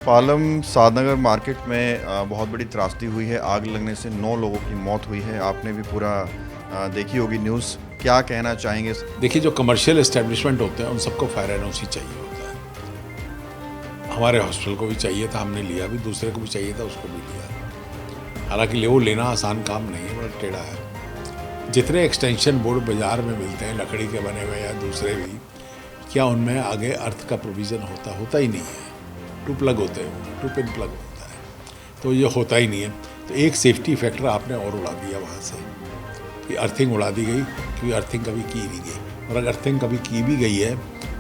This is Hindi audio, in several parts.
पालम सादनगर मार्केट में बहुत बड़ी त्रासदी हुई है। आग लगने से 9 लोगों की मौत हुई है। आपने भी पूरा देखी होगी न्यूज़। क्या कहना चाहेंगे? देखिए, जो कमर्शियल एस्टेब्लिशमेंट होते हैं उन सबको फायर एनओसी चाहिए होता है। हमारे हॉस्पिटल को भी चाहिए था, हमने लिया भी, दूसरे को भी चाहिए था, उसको भी लिया। हालांकि वो लेना आसान काम नहीं है, बड़ा टेढ़ा है। जितने एक्सटेंशन बोर्ड बाज़ार में मिलते हैं लकड़ी के बने हुए या दूसरे भी, क्या उनमें आगे अर्थ का प्रोविज़न होता ही नहीं है। टू प्लग होते हैं, टू पिन प्लग होता है, तो ये होता ही नहीं है। तो एक सेफ्टी फैक्टर आपने और उड़ा दिया वहाँ से कि अर्थिंग उड़ा दी गई, क्योंकि अर्थिंग कभी की नहीं गई। और अगर अर्थिंग कभी की भी गई है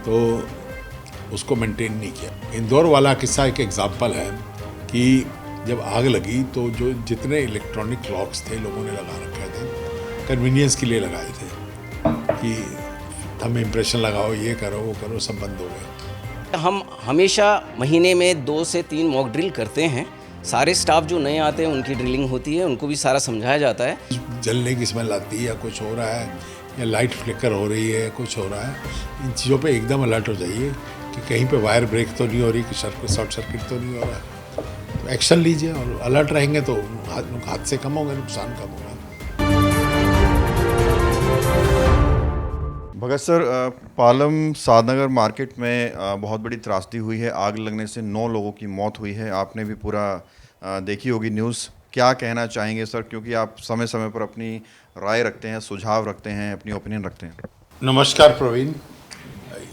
तो उसको मेंटेन नहीं किया। इंदौर वाला किस्सा एक एग्जांपल है कि जब आग लगी तो जो जितने इलेक्ट्रॉनिक लॉक्स थे लोगों ने लगा रखे थे, कन्वीनियंस के लिए लगाए थे कि थंब इम्प्रेशन लगाओ, ये करो वो करो, सब बंद हो गए। हम हमेशा महीने में 2 से 3 मॉक ड्रिल करते हैं। सारे स्टाफ जो नए आते हैं उनकी ड्रिलिंग होती है, उनको भी सारा समझाया जाता है। जलने की स्मेल आती है या कुछ हो रहा है या लाइट फ्लिकर हो रही है, कुछ हो रहा है, इन चीज़ों पे एकदम अलर्ट हो जाइए कि कहीं पे वायर ब्रेक तो नहीं हो रही, कि शॉर्ट सर्किट तो नहीं हो रहा है। तो एक्शन लीजिए और अलर्ट रहेंगे तो हादसे कम होंगे, नुकसान कम होगा। भगत सर, पालम सादनगर मार्केट में बहुत बड़ी त्रासदी हुई है। आग लगने से 9 लोगों की मौत हुई है। आपने भी पूरा देखी होगी न्यूज़। क्या कहना चाहेंगे सर, क्योंकि आप समय समय पर अपनी राय रखते हैं, सुझाव रखते हैं, अपनी ओपिनियन रखते हैं। नमस्कार प्रवीण,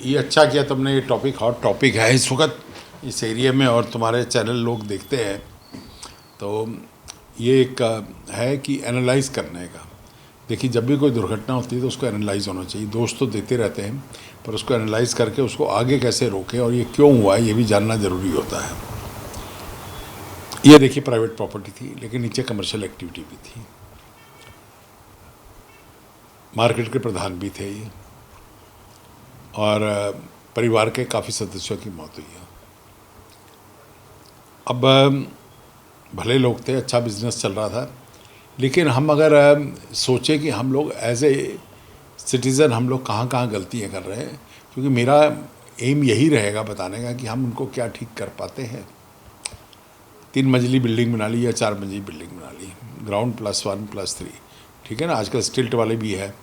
ये अच्छा किया तुमने, ये टॉपिक हॉट टॉपिक है इस वक्त इस एरिया में और तुम्हारे चैनल लोग देखते हैं, तो ये एक है कि एनालाइज करने का। देखिए, जब भी कोई दुर्घटना होती है तो उसको एनालाइज होना चाहिए। दोष तो देते रहते हैं, पर उसको एनालाइज करके उसको आगे कैसे रोकें और ये क्यों हुआ है ये भी जानना ज़रूरी होता है। ये देखिए, प्राइवेट प्रॉपर्टी थी लेकिन नीचे कमर्शियल एक्टिविटी भी थी। मार्केट के प्रधान भी थे ये, और परिवार के काफ़ी सदस्यों की मौत हुई है। अब भले लोग थे, अच्छा बिजनेस चल रहा था, लेकिन हम अगर सोचें कि हम लोग एज ए सिटीज़न हम लोग कहाँ कहाँ गलतियाँ कर रहे हैं, क्योंकि मेरा एम यही रहेगा बताने का कि हम उनको क्या ठीक कर पाते हैं। 3 मंजिली बिल्डिंग बना ली या 4 मंजिली बिल्डिंग बना ली, ग्राउंड +1 +3, ठीक है ना, आजकल स्टिल्ट वाले भी है,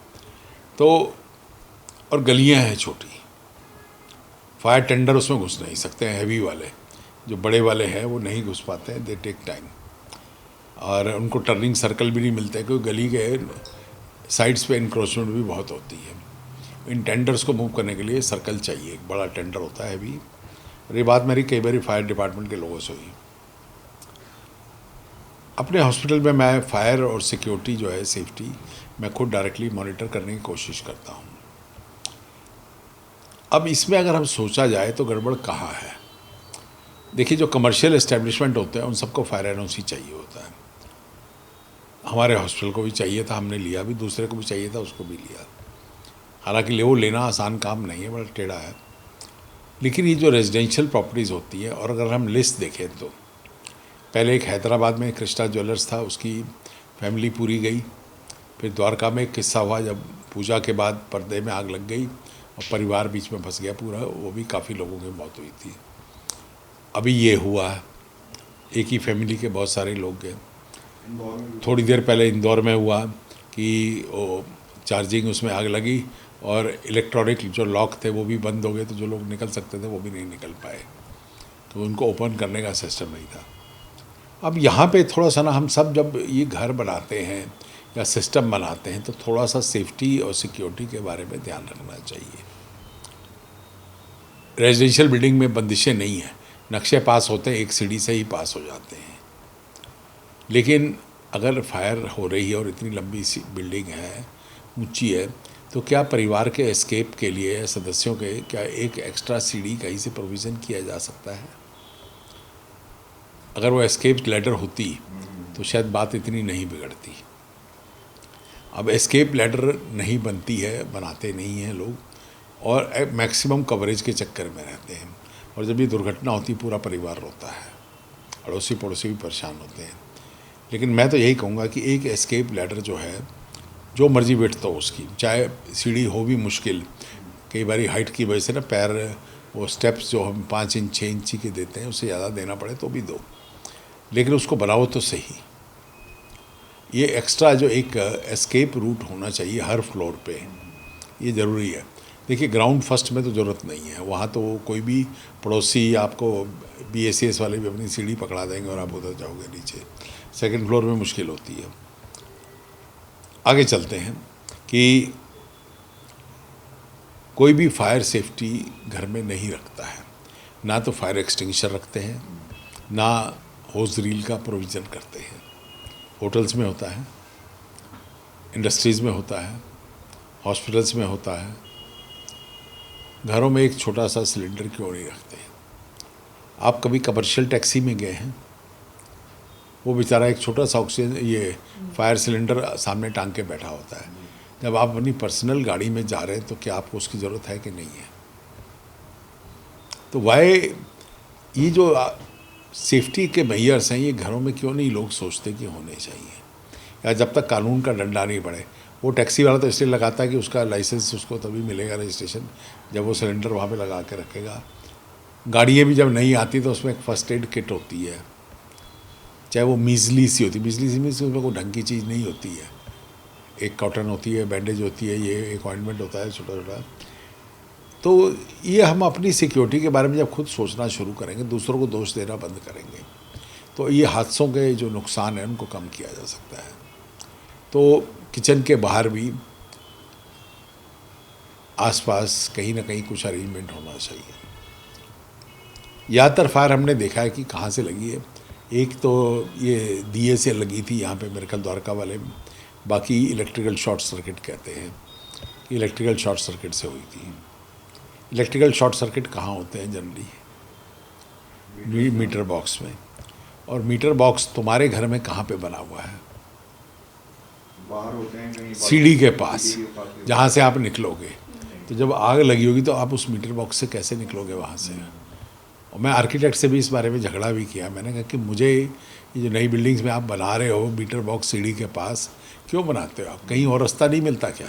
तो और गलियाँ हैं छोटी, फायर टेंडर उसमें घुस नहीं सकते हैं। हैवी वाले जो बड़े वाले हैं वो नहीं घुस पाते हैं, दे टेक टाइम, और उनको टर्निंग सर्कल भी नहीं मिलते क्योंकि गली के साइड्स पे इंक्रोचमेंट भी बहुत होती है। इन टेंडर्स को मूव करने के लिए सर्कल चाहिए, एक बड़ा टेंडर होता है भी। और ये बात मेरी कई बार फायर डिपार्टमेंट के लोगों से हुई। अपने हॉस्पिटल में मैं फायर और सिक्योरिटी जो है, सेफ्टी, मैं खुद डायरेक्टली मॉनिटर करने की कोशिश करता हूँ। अब इसमें अगर हम सोचा जाए तो गड़बड़ कहाँ है। देखिए, जो कमर्शियल एस्टेब्लिशमेंट होते हैं उन सबको फायर एनओसी चाहिए होता है। हमारे हॉस्पिटल को भी चाहिए था, हमने लिया भी, दूसरे को भी चाहिए था, उसको भी लिया। हालांकि वो लेना आसान काम नहीं है, बड़ा टेढ़ा है। लेकिन ये जो रेजिडेंशियल प्रॉपर्टीज़ होती है, और अगर हम लिस्ट देखें तो पहले एक हैदराबाद में कृष्णा ज्वेलर्स था, उसकी फैमिली पूरी गई। फिर द्वारका में एक किस्सा हुआ जब पूजा के बाद पर्दे में आग लग गई और परिवार बीच में फंस गया पूरा, वो भी काफ़ी लोगों की मौत हुई थी। अभी ये हुआ है, एक ही फैमिली के बहुत सारे लोग गए। थोड़ी देर पहले इंदौर में हुआ कि वो चार्जिंग उसमें आग लगी और इलेक्ट्रॉनिक जो लॉक थे वो भी बंद हो गए, तो जो लोग निकल सकते थे वो भी नहीं निकल पाए, तो उनको ओपन करने का सिस्टम नहीं था। अब यहाँ पे थोड़ा सा ना, हम सब जब ये घर बनाते हैं या सिस्टम बनाते हैं तो थोड़ा सा सेफ्टी और सिक्योरिटी के बारे में ध्यान रखना चाहिए। रेजिडेंशियल बिल्डिंग में बंदिशें नहीं हैं, नक्शे पास होते हैं, एक सीढ़ी से ही पास हो जाते हैं। लेकिन अगर फायर हो रही है और इतनी लंबी सी बिल्डिंग है, ऊंची है, तो क्या परिवार के एस्केप के लिए सदस्यों के क्या एक एक्स्ट्रा सीढ़ी कहीं से प्रोविज़न किया जा सकता है? अगर वो एस्केप लैडर होती तो शायद बात इतनी नहीं बिगड़ती। अब एस्केप लैडर नहीं बनती है, बनाते नहीं हैं लोग, और मैक्सिमम कवरेज के चक्कर में रहते हैं, और जब ये दुर्घटना होती है पूरा परिवार रोता है, अड़ोसी पड़ोसी भी परेशान होते हैं। लेकिन मैं तो यही कहूँगा कि एक एस्केप लैडर जो है, जो मर्जी वेट तो उसकी, चाहे सीढ़ी हो भी मुश्किल, कई बार हाइट की वजह से ना पैर वो स्टेप्स जो हम 5 इंच 6 इंची के देते हैं उससे ज़्यादा देना पड़े तो भी दो, लेकिन उसको बनाओ तो सही। ये एक्स्ट्रा जो एक एस्केप रूट होना चाहिए हर फ्लोर पे, ये ज़रूरी है। देखिए ग्राउंड फर्स्ट में तो ज़रूरत नहीं है, वहाँ तो कोई भी पड़ोसी आपको BACS वाले भी अपनी सीढ़ी पकड़ा देंगे और आप उधर जाओगे नीचे। सेकंड फ्लोर में मुश्किल होती है। आगे चलते हैं कि कोई भी फायर सेफ्टी घर में नहीं रखता है, ना तो फायर एक्सटिंग्विशर रखते हैं, ना होज रील का प्रोविज़न करते हैं। होटल्स में होता है, इंडस्ट्रीज़ में होता है, हॉस्पिटल्स में होता है, घरों में एक छोटा सा सिलेंडर क्यों नहीं रखते हैं? आप कभी कमर्शियल टैक्सी में गए हैं? वो बेचारा एक छोटा सा ऑक्सीजन ये फायर सिलेंडर सामने टांग के बैठा होता है। जब आप अपनी पर्सनल गाड़ी में जा रहे हैं तो क्या आपको उसकी ज़रूरत है कि नहीं है? तो वाई ये जो सेफ्टी के मेयर्स हैं ये घरों में क्यों नहीं लोग सोचते कि होने चाहिए, या जब तक कानून का डंडा नहीं पड़े। वो टैक्सी वाला तो इसलिए लगाता है कि उसका लाइसेंस उसको तभी मिलेगा, रजिस्ट्रेशन, जब वो सिलेंडर वहाँ पे लगा के रखेगा। गाड़ियाँ भी जब नहीं आती तो उसमें एक फ़र्स्ट एड किट होती है, चाहे वो मीजली सी होती है, मीजली सी मीन्स उसमें कोई ढंग की चीज़ नहीं होती है। एक कॉटन होती है, बैंडेज होती है, ये एक ऑइंटमेंट होता है छोटा छोटा। तो ये हम अपनी सिक्योरिटी के बारे में जब खुद सोचना शुरू करेंगे, दूसरों को दोष देना बंद करेंगे, तो ये हादसों के जो नुकसान हैं उनको कम किया जा सकता है। तो किचन के बाहर भी आसपास कहीं ना कहीं कुछ अरेंजमेंट होना चाहिए। ज़्यादातर फायर हमने देखा है कि कहाँ से लगी है। एक तो ये दिए से लगी थी यहाँ पे मेरे ख्याल द्वारका वाले में, बाकी इलेक्ट्रिकल शॉर्ट सर्किट कहते हैं, इलेक्ट्रिकल शॉर्ट सर्किट से हुई थी। इलेक्ट्रिकल शॉर्ट सर्किट कहाँ होते हैं जनरली? मीटर बॉक्स में। और मीटर बॉक्स तुम्हारे घर में कहाँ पे बना हुआ है? बाहर होते हैं कहीं, सीढ़ी के पास, जहाँ से आप निकलोगे। तो जब आग लगी होगी तो आप उस मीटर बॉक्स से कैसे निकलोगे वहाँ से? और मैं आर्किटेक्ट से भी इस बारे में झगड़ा भी किया। मैंने कहा कि मुझे ये जो नई बिल्डिंग्स में आप बना रहे हो मीटर बॉक्स सीढ़ी के पास, क्यों बनाते हो आप? कहीं और रास्ता नहीं मिलता क्या?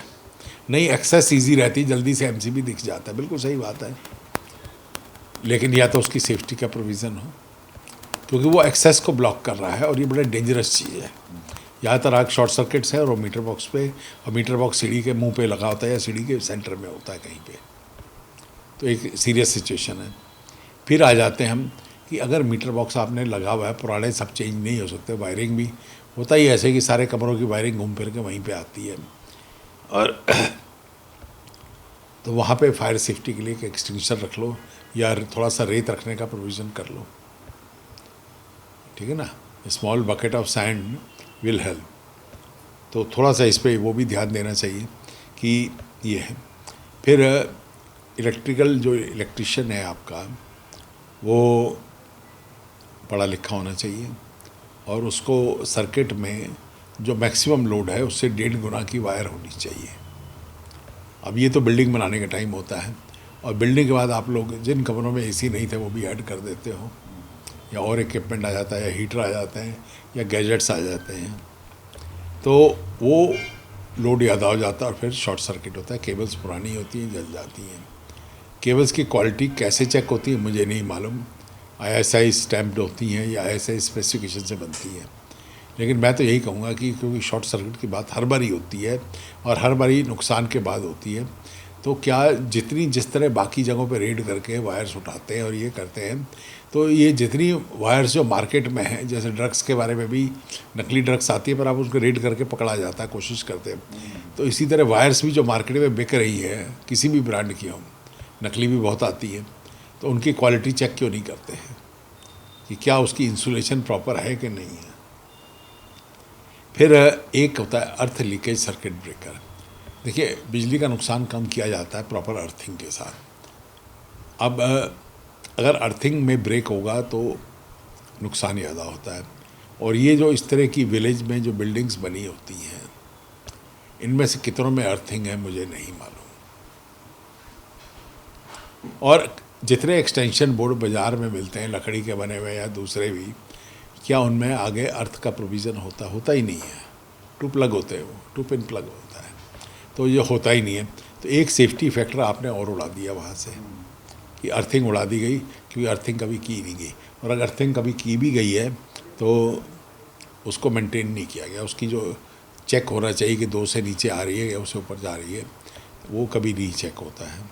नहीं, एक्सेस ईजी रहती, जल्दी से MCB दिख जाता है, बिल्कुल सही बात है, लेकिन या तो उसकी सेफ्टी का प्रोविज़न हो, क्योंकि वो एक्सेस को ब्लॉक कर रहा है और ये बड़ा डेंजरस चीज़ है। ज़्यादातर आग शॉर्ट सर्किट्स है और वो मीटर बॉक्स पे, और मीटर बॉक्स सीढ़ी के मुंह पे लगा होता है या सीढ़ी के सेंटर में होता है कहीं पे, तो एक सीरियस सिचुएशन है। फिर आ जाते हैं हम कि अगर मीटर बॉक्स आपने लगा हुआ है, पुराने सब चेंज नहीं हो सकते, वायरिंग भी होता ही ऐसे कि सारे कमरों की वायरिंग घूम फिर के वहीं पे आती है, और तो वहाँ पे फायर सेफ्टी के लिए एक एक्सटिंग्विशर रख लो या थोड़ा सा रेत रखने का प्रोविज़न कर लो, ठीक है ना? Small bucket of sand will help. तो थोड़ा सा इस पर वो भी ध्यान देना चाहिए कि ये है। फिर इलेक्ट्रिकल जो इलेक्ट्रिशियन है आपका, वो पढ़ा लिखा होना चाहिए और उसको सर्किट में जो मैक्सिमम लोड है उससे 1.5 गुना की वायर होनी चाहिए। अब ये तो बिल्डिंग बनाने का टाइम होता है, और बिल्डिंग के बाद आप लोग जिन कमरों में AC नहीं थे वो भी ऐड कर देते हो, या और इक्विपमेंट आ जाता है, या हीटर आ जाते हैं, या गैजेट्स आ जाते हैं, तो वो लोड ज़्यादा हो जाता है और फिर शॉर्ट सर्किट होता है। केबल्स पुरानी होती हैं, जल जाती हैं। केबल्स की क्वालिटी कैसे चेक होती है मुझे नहीं मालूम, ISI स्टैम्प्ड होती हैं या ISI स्पेसिफिकेशन से बनती है, लेकिन मैं तो यही कहूँगा कि क्योंकि शॉर्ट सर्किट की बात हर बारी होती है और हर बारी नुकसान के बाद होती है, तो क्या जिस तरह बाकी जगहों पे रेड करके वायर्स उठाते हैं और ये करते हैं, तो ये जितनी वायर्स जो मार्केट में हैं, जैसे ड्रग्स के बारे में भी नकली ड्रग्स आती है पर आप उसको रेड करके पकड़ा जाता है, कोशिश करते हैं, तो इसी तरह वायर्स भी जो मार्केट में बिक रही है किसी भी ब्रांड की हो, नकली भी बहुत आती है, तो उनकी क्वालिटी चेक क्यों नहीं करते हैं कि क्या उसकी इंसुलेशन प्रॉपर है कि नहीं है। फिर एक होता है अर्थ लीकेज सर्किट ब्रेकर। देखिए बिजली का नुकसान कम किया जाता है प्रॉपर अर्थिंग के साथ। अब अगर अर्थिंग में ब्रेक होगा तो नुकसान ज़्यादा होता है, और ये जो इस तरह की विलेज में जो बिल्डिंग्स बनी होती हैं, इनमें से कितनों में अर्थिंग है मुझे नहीं मालूम। और जितने एक्सटेंशन बोर्ड बाज़ार में मिलते हैं लकड़ी के बने हुए या दूसरे भी, क्या उनमें आगे अर्थ का प्रोविज़न होता ही नहीं है। 2 प्लग होते हैं, वो 2 पिन प्लग होता है, तो ये होता ही नहीं है। तो एक सेफ्टी फैक्टर आपने और उड़ा दिया वहाँ से कि अर्थिंग उड़ा दी गई, क्योंकि अर्थिंग कभी की नहीं गई। और अगर अर्थिंग कभी की भी गई है तो उसको मेंटेन नहीं किया गया। उसकी जो चेक होना चाहिए कि 2 से नीचे आ रही है या उससे ऊपर जा रही है, वो कभी नहीं चेक होता है।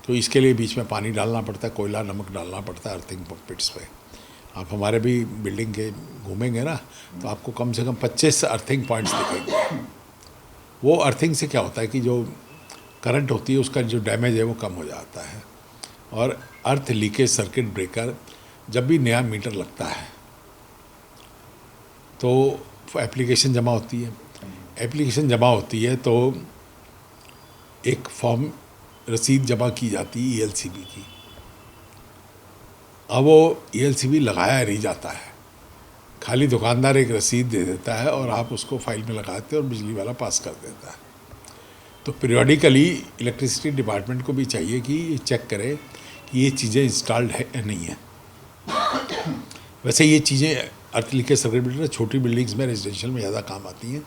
तो इसके लिए बीच में पानी डालना पड़ता है, कोयला नमक डालना पड़ता है अर्थिंग पिट्स पे। आप हमारे भी बिल्डिंग के घूमेंगे ना, तो आपको कम से कम 25 अर्थिंग पॉइंट्स दिखेंगे। वो अर्थिंग से क्या होता है कि जो करंट होती है उसका जो डैमेज है वो कम हो जाता है। और अर्थ लीकेज सर्किट ब्रेकर जब भी नया मीटर लगता है तो एप्लीकेशन जमा होती है। एप्लीकेशन जमा होती है तो एक फॉर्म रसीद जमा की जाती है ईएलसीबी की। अब वो ईएलसीबी लगाया नहीं जाता है, खाली दुकानदार एक रसीद दे देता है और आप उसको फाइल में लगाते हैं और बिजली वाला पास कर देता है। तो पीरियडिकली इलेक्ट्रिसिटी डिपार्टमेंट को भी चाहिए कि ये चेक करे कि ये चीज़ें इंस्टॉल्ड है या नहीं है। वैसे ये चीज़ें अर्थ लीकेज सर्किट ब्रेकर छोटी बिल्डिंग्स में रेजिडेंशियल में ज़्यादा काम आती हैं,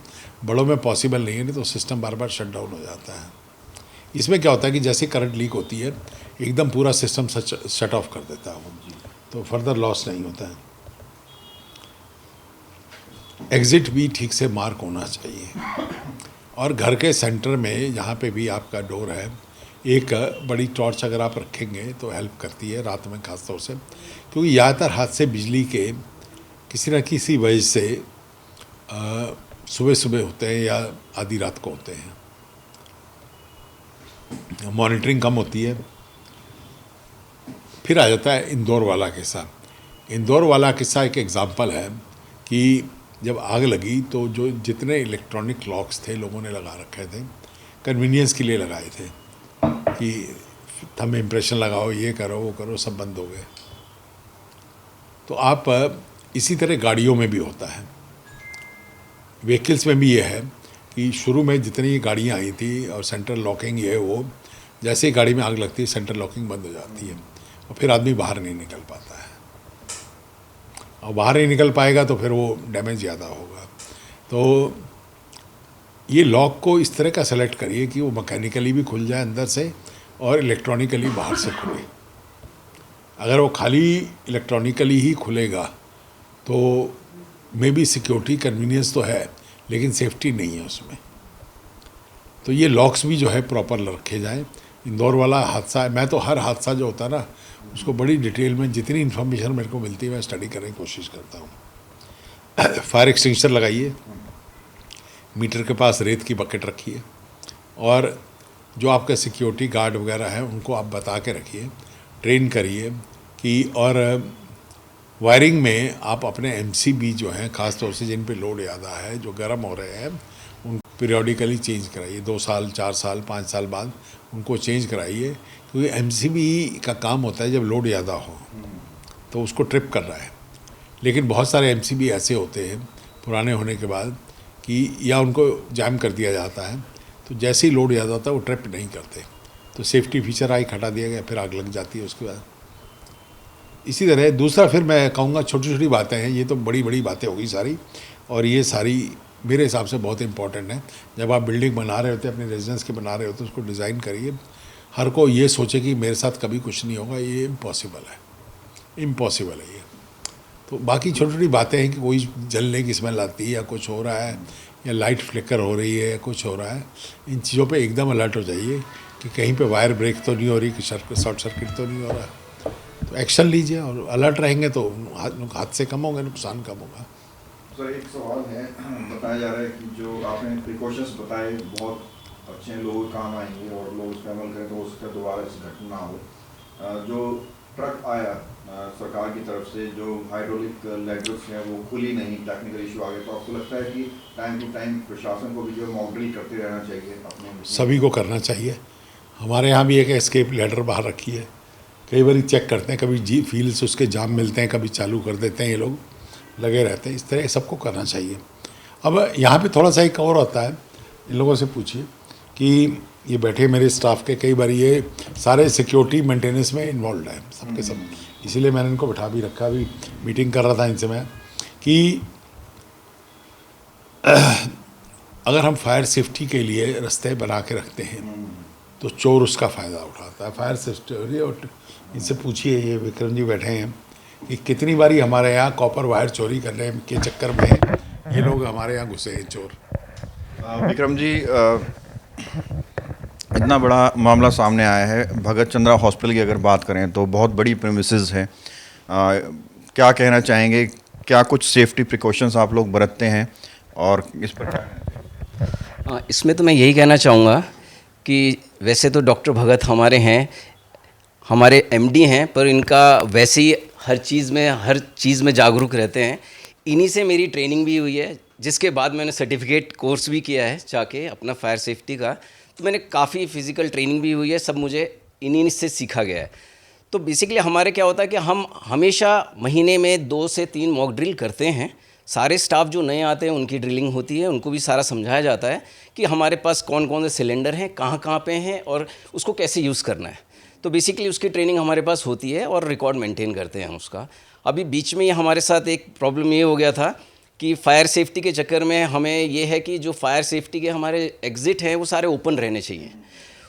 बड़ों में पॉसिबल नहीं है, नहीं तो सिस्टम बार बार शट डाउन हो जाता है। इसमें क्या होता है कि जैसे करंट लीक होती है एकदम पूरा सिस्टम शट ऑफ कर देता है वो, तो फर्दर लॉस नहीं होता है। एग्ज़िट भी ठीक से मार्क होना चाहिए। और घर के सेंटर में जहाँ पे भी आपका डोर है, एक बड़ी टॉर्च अगर आप रखेंगे तो हेल्प करती है रात में खास तौर से, क्योंकि ज़्यादातर हादसे बिजली के किसी न किसी वजह से सुबह सुबह होते हैं या आधी रात को होते हैं। मॉनिटरिंग कम होती है। फिर आ जाता है इंदौर वाला किस्सा। इंदौर वाला किस्सा एक एग्ज़ाम्पल है कि जब आग लगी तो जो जितने इलेक्ट्रॉनिक लॉक्स थे लोगों ने लगा रखे थे, कन्वीनियंस के लिए लगाए थे कि थंब इम्प्रेशन लगाओ, ये करो वो करो, सब बंद हो गए। तो आप इसी तरह गाड़ियों में भी होता है, व्हीकल्स में भी ये है कि शुरू में जितनी गाड़ियाँ आई थी और सेंट्रल लॉकिंग ये वो, जैसे ही गाड़ी में आग लगती है सेंट्रल लॉकिंग बंद हो जाती है और फिर आदमी बाहर नहीं निकल पाता है। और बाहर नहीं निकल पाएगा तो फिर वो डैमेज ज़्यादा होगा। तो ये लॉक को इस तरह का सेलेक्ट करिए कि वो मैकेनिकली भी खुल जाए अंदर से और इलेक्ट्रॉनिकली बाहर से खुले। अगर वो खाली इलेक्ट्रॉनिकली ही खुलेगा तो मे बी सिक्योरिटी कन्वीनियंस तो है लेकिन सेफ्टी नहीं है उसमें। तो ये लॉक्स भी जो है प्रॉपर रखे जाएँ। इंदौर वाला हादसा, मैं तो हर हादसा जो होता है ना उसको बड़ी डिटेल में जितनी इन्फॉर्मेशन मेरे को मिलती है मैं स्टडी करने की कोशिश करता हूँ। फायर एक्सटिंग्विशर लगाइए, मीटर के पास रेत की बकेट रखिए और जो आपके सिक्योरिटी गार्ड वगैरह हैं उनको आप बता के रखिए, ट्रेन करिए कि। और वायरिंग में आप अपने एमसीबी जो हैं ख़ास तौर से जिन पे लोड ज़्यादा है, जो गर्म हो रहे हैं, उन पीरियडिकली चेंज कराइए। 2 साल 4 साल 5 साल बाद उनको चेंज कराइए, क्योंकि एमसीबी का काम होता है जब लोड ज़्यादा हो तो उसको ट्रिप कर रहा है। लेकिन बहुत सारे एमसीबी ऐसे होते हैं पुराने होने के बाद कि या उनको जैम कर दिया जाता है, तो जैसे ही लोड ज़्यादा होता है वो ट्रिप नहीं करते, तो सेफ्टी फीचर आई हटा दिया गया, फिर आग लग जाती है उसके बाद। इसी तरह दूसरा फिर मैं कहूँगा छोटी छोटी बातें हैं, ये तो बड़ी बड़ी बातें होगी सारी, और ये सारी मेरे हिसाब से बहुत इंपॉर्टेंट है। जब आप बिल्डिंग बना रहे होते हैं, अपने रेजिडेंस के बना रहे होते हैं, उसको डिज़ाइन करिए। हर को ये सोचे कि मेरे साथ कभी कुछ नहीं होगा, ये इम्पॉसिबल है, इम्पॉसिबल है ये। तो बाकी छोटी छोटी बातें हैं कि कोई जलने की स्मेल आती है या कुछ हो रहा है या लाइट फ्लिकर हो रही है या कुछ हो रहा है, इन चीज़ों पे एकदम अलर्ट हो जाइए कि कहीं पे वायर ब्रेक तो नहीं हो रही, कि शॉर्ट सर्किट तो नहीं हो रहा। तो एक्शन लीजिए और अलर्ट रहेंगे तो हादसे कम होंगे, नुकसान कम होगा। सर एक सवाल है, बताया जा रहा है कि जो आपने प्रिकॉशंस बताए बहुत अच्छे हैं, लोग काम आएंगे और लोग उस पर अमल करें तो उसका दोबारा ऐसी घटना हो। जो ट्रक आया सरकार की तरफ से, जो हाइड्रोलिक लेगर्स हैं वो खुली नहीं, टेक्निकल इशू आ गया, तो आपको लगता है कि टाइम टू टाइम प्रशासन को भी जो मॉक ड्रिल करते रहना चाहिए? अपने सभी को करना चाहिए। हमारे यहाँ भी एक एस्केप लेटर बाहर रखी है, कई बार चेक करते हैं, कभी जी फील्ड से उसके जाम मिलते हैं, कभी चालू कर देते हैं, ये लोग लगे रहते हैं। इस तरह सबको करना चाहिए। अब यहाँ पे थोड़ा सा एक और होता है, इन लोगों से पूछिए कि ये बैठे मेरे स्टाफ के कई बार ये सारे सिक्योरिटी मेंटेनेंस में इन्वॉल्व है सबके सब, इसीलिए मैंने इनको बिठा भी रखा। अभी मीटिंग कर रहा था इनसे मैं कि अगर हम फायर सेफ्टी के लिए रास्ते बना के रखते हैं तो चोर उसका फ़ायदा उठाता है। फायर सेफ्टी, और इनसे पूछिए, ये विक्रम जी बैठे हैं, कि कितनी बारी हमारे यहाँ कॉपर वायर चोरी करने के चक्कर में ये लोग हमारे यहाँ घुसे हैं चोर। विक्रम जी, इतना बड़ा मामला सामने आया है। भगत चंद्रा हॉस्पिटल की अगर बात करें तो बहुत बड़ी प्रेमिसेस है। क्या कहना चाहेंगे, क्या कुछ सेफ्टी प्रिकॉशंस आप लोग बरतते हैं और इस पर क्या? इसमें तो मैं यही कहना चाहूँगा कि वैसे तो डॉक्टर भगत हमारे हैं, हमारे एमडी हैं, पर इनका वैसे ही हर चीज़ में जागरूक रहते हैं। इन्हीं से मेरी ट्रेनिंग भी हुई है, जिसके बाद मैंने सर्टिफिकेट कोर्स भी किया है जाके अपना फायर सेफ्टी का। तो मैंने काफ़ी फ़िज़िकल ट्रेनिंग भी हुई है, सब मुझे इन्हीं से सीखा गया है। तो बेसिकली हमारे क्या होता है कि हम हमेशा महीने में 2 से 3 मॉक ड्रिल करते हैं। सारे स्टाफ जो नए आते हैं उनकी ड्रिलिंग होती है, उनको भी सारा समझाया जाता है कि हमारे पास कौन कौन से सिलेंडर हैं, कहाँ कहाँ पे हैं और उसको कैसे यूज़ करना है। तो बेसिकली उसकी ट्रेनिंग हमारे पास होती है और रिकॉर्ड मेंटेन करते हैं हम उसका। अभी बीच में ये हमारे साथ एक प्रॉब्लम ये हो गया था कि फायर सेफ्टी के चक्कर में हमें ये है कि जो फायर सेफ्टी के हमारे एग्ज़िट हैं वो सारे ओपन रहने चाहिए।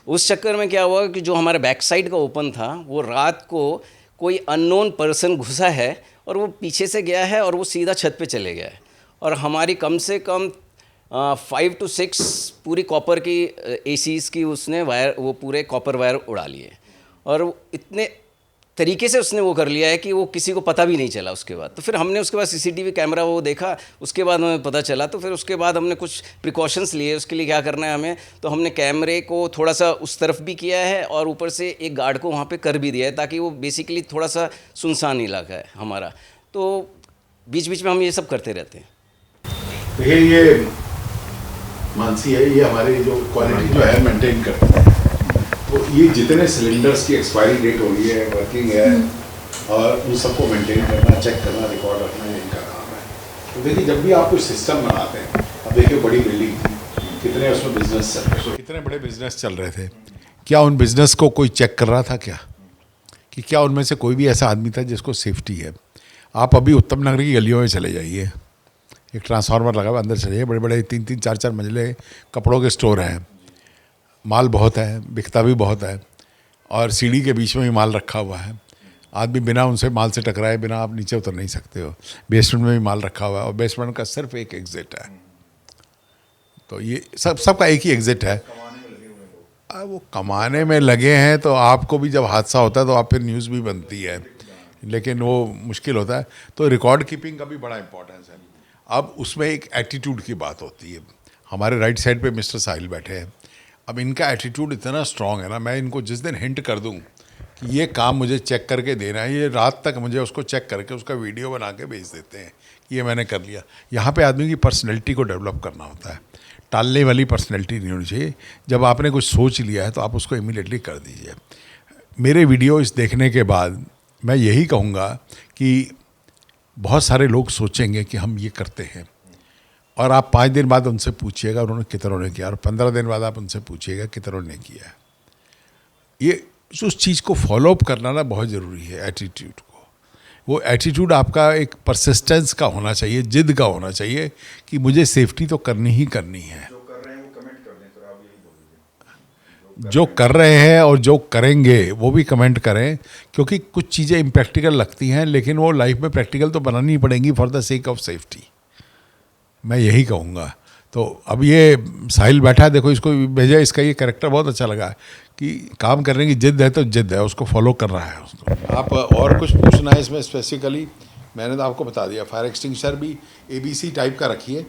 उस चक्कर में क्या हुआ कि जो हमारा बैक साइड का ओपन था, वो रात को कोई अननोन पर्सन घुसा है और वो पीछे से गया है और वो सीधा छत पे चले गया है और हमारी कम से कम 5 to 6 पूरी कॉपर की एसीज़ की उसने वायर, वो पूरे कॉपर वायर उड़ा लिए और इतने तरीके से उसने वो कर लिया है कि वो किसी को पता भी नहीं चला उसके बाद। तो फिर हमने उसके बाद सीसीटीवी कैमरा वो देखा, उसके बाद हमें पता चला। तो फिर उसके बाद हमने कुछ प्रिकॉशंस लिए। उसके लिए क्या करना है हमें, तो हमने कैमरे को थोड़ा सा उस तरफ भी किया है और ऊपर से एक गार्ड को वहाँ पे कर भी दिया है, ताकि वो बेसिकली थोड़ा सा सुनसान इलाका है हमारा। तो बीच बीच में हम ये सब करते रहते हैं। देखिए, ये मानसी है, ये हमारी जो क्वालिटी जो है मेंटेन करते हैं। तो ये जितने सिलेंडर्स की एक्सपायरी डेट हो रही है, वर्किंग है, और उन सबको मेंटेन करना, चेक करना, रिकॉर्ड रखना, ये इनका काम है। तो देखिए, जब भी आप कुछ सिस्टम बनाते हैं, अब देखिए बड़ी बिल्डिंग थी, कितने उसमें बिजनेस चल रहे थे, कितने बड़े बिजनेस चल रहे थे। क्या उन बिजनेस को कोई चेक कर रहा था क्या, कि क्या उनमें से कोई भी ऐसा आदमी था जिसको सेफ्टी है? आप अभी उत्तम नगर की गलियों में चले जाइए, एक ट्रांसफार्मर लगा हुआ, अंदर चले जाइए, बड़े बड़े 3-3, 4-4 मंजिले कपड़ों के स्टोर हैं, माल बहुत है, बिकता भी बहुत है, और सीढ़ी के बीच में भी माल रखा हुआ है। आदमी बिना उनसे माल से टकराए बिना आप नीचे उतर नहीं सकते हो। बेसमेंट में भी माल रखा हुआ है और बेसमेंट का सिर्फ एक एग्जिट है। तो ये सबका एक ही एग्जिट है। वो कमाने में लगे हैं, तो आपको भी जब हादसा होता है तो आप फिर न्यूज़ भी बनती है, लेकिन वो मुश्किल होता है। तो रिकॉर्ड कीपिंग का भी बड़ा इंपॉर्टेंस है। अब उसमें एक एटीट्यूड की बात होती है। हमारे राइट साइड पे मिस्टर साहिल बैठे हैं। अब इनका एटीट्यूड इतना स्ट्रांग है ना, मैं इनको जिस दिन हिंट कर दूं कि ये काम मुझे चेक करके देना है, ये रात तक मुझे उसको चेक करके उसका वीडियो बना के भेज देते हैं कि ये मैंने कर लिया। यहाँ पे आदमी की पर्सनैलिटी को डेवलप करना होता है, टालने वाली पर्सनैलिटी नहीं होनी चाहिए। जब आपने कुछ सोच लिया है तो आप उसको इमीडिएटली कर दीजिए। मेरे वीडियो इस देखने के बाद मैं यही कहूँगा कि बहुत सारे लोग सोचेंगे कि हम ये करते हैं, और आप 5 दिन बाद उनसे पूछिएगा उन्होंने कितनों ने किया, और 15 दिन बाद आप उनसे पूछिएगा कितनों ने किया है। ये उस चीज़ को फॉलो अप करना ना बहुत ज़रूरी है, एटीट्यूड को। वो एटीट्यूड आपका एक परसिस्टेंस का होना चाहिए, जिद का होना चाहिए कि मुझे सेफ्टी तो करनी ही करनी है। जो कर रहे हैं और जो करेंगे वो भी कमेंट करें, क्योंकि कुछ चीज़ें इम्प्रैक्टिकल लगती हैं, लेकिन वो लाइफ में प्रैक्टिकल तो बनानी ही पड़ेंगी for the sake of safety. मैं यही कहूँगा। तो अब ये साहिल बैठा है, देखो इसको भेजा, इसका ये कैरेक्टर बहुत अच्छा लगा कि काम करने की जिद है तो जिद है, उसको फॉलो कर रहा है उसको। आप और कुछ पूछना है इसमें स्पेसिफिकली? मैंने तो आपको बता दिया। फायर एक्सटिंग्विशर भी ABC टाइप का रखिए,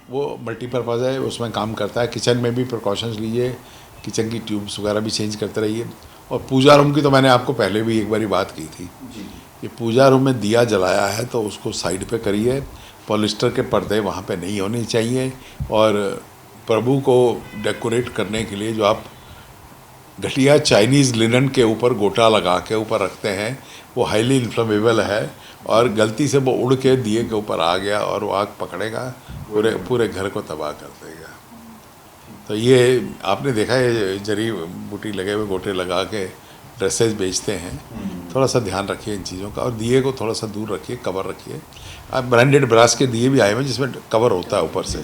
वो मल्टीपर्पज़ है, उसमें काम करता है। किचन में भी प्रिकॉशंस लीजिए, किचन की ट्यूब्स वगैरह भी चेंज करते रहिए। और पूजा रूम की तो मैंने आपको पहले भी एक बारी बात की थी। ये पूजा रूम में दिया जलाया है तो उसको साइड पे करिए, पॉलिस्टर के पर्दे वहाँ पे नहीं होने चाहिए। और प्रभु को डेकोरेट करने के लिए जो आप घटिया चाइनीज़ लिनन के ऊपर गोटा लगा के ऊपर रखते हैं, वो हाईली इन्फ्लेमेबल है, और गलती से वो उड़ के दिए के ऊपर आ गया और वो आग पकड़ेगा, पूरे घर को तबाह कर देगा। तो ये आपने देखा है, जरी बूटी लगे हुए गोटे लगा के ड्रेसेस बेचते हैं। थोड़ा सा ध्यान रखिए इन चीज़ों का, और दिए को थोड़ा सा दूर रखिए, कवर रखिए। अब ब्रांडेड ब्रास के दिए भी आए हुए जिसमें कवर होता है ऊपर से,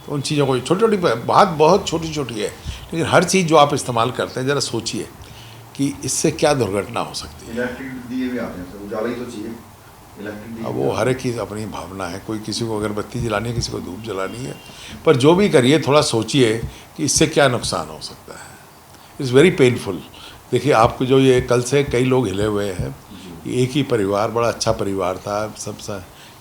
तो उन चीज़ों को छोटी छोटी बात बहुत छोटी छोटी है, लेकिन हर चीज़ जो आप इस्तेमाल करते हैं ज़रा सोचिए कि इससे क्या दुर्घटना हो सकती है। इलेक्ट्रिक दिए भी आते हैं सर, उजाला ही तो चाहिए, इलेक्ट्रिक दिए अब वो हर एक की अपनी भावना है, कोई किसी को अगरबत्ती जलानी है, किसी को धूप जलानी है, पर जो भी करिए थोड़ा सोचिए कि इससे क्या नुकसान हो सकता है। It's very painful. देखिए आपको जो ये कल से कई लोग हिले हुए हैं, एक ही परिवार, बड़ा अच्छा परिवार था, सब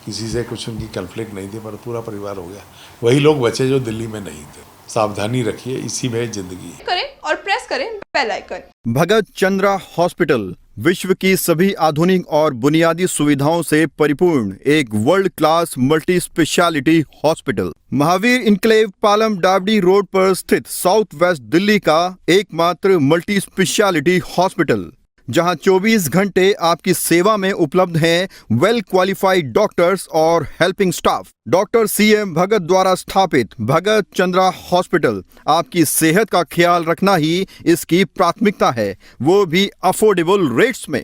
किसी से कुछ उनकी कन्फ्लिक्ट नहीं थी, पर पूरा परिवार हो गया। वही लोग बचे जो दिल्ली में नहीं थे। सावधानी रखिए, इसी में ज़िंदगी है। करें और प्रेस करें बेल आइकन। भगत चंद्रा हॉस्पिटल विश्व की सभी आधुनिक और बुनियादी सुविधाओं से परिपूर्ण एक world class multi speciality hospital, Mahavir enclave Palam Dabri road पर स्थित साउथ वेस्ट दिल्ली का एकमात्र मल्टी स्पेशलिटी हॉस्पिटल, जहां 24 घंटे आपकी सेवा में उपलब्ध हैं वेल क्वालिफाइड डॉक्टर्स और हेल्पिंग स्टाफ। डॉक्टर CM भगत द्वारा स्थापित भगत चंद्रा हॉस्पिटल आपकी सेहत का ख्याल रखना ही इसकी प्राथमिकता है, वो भी अफोर्डेबल रेट्स में।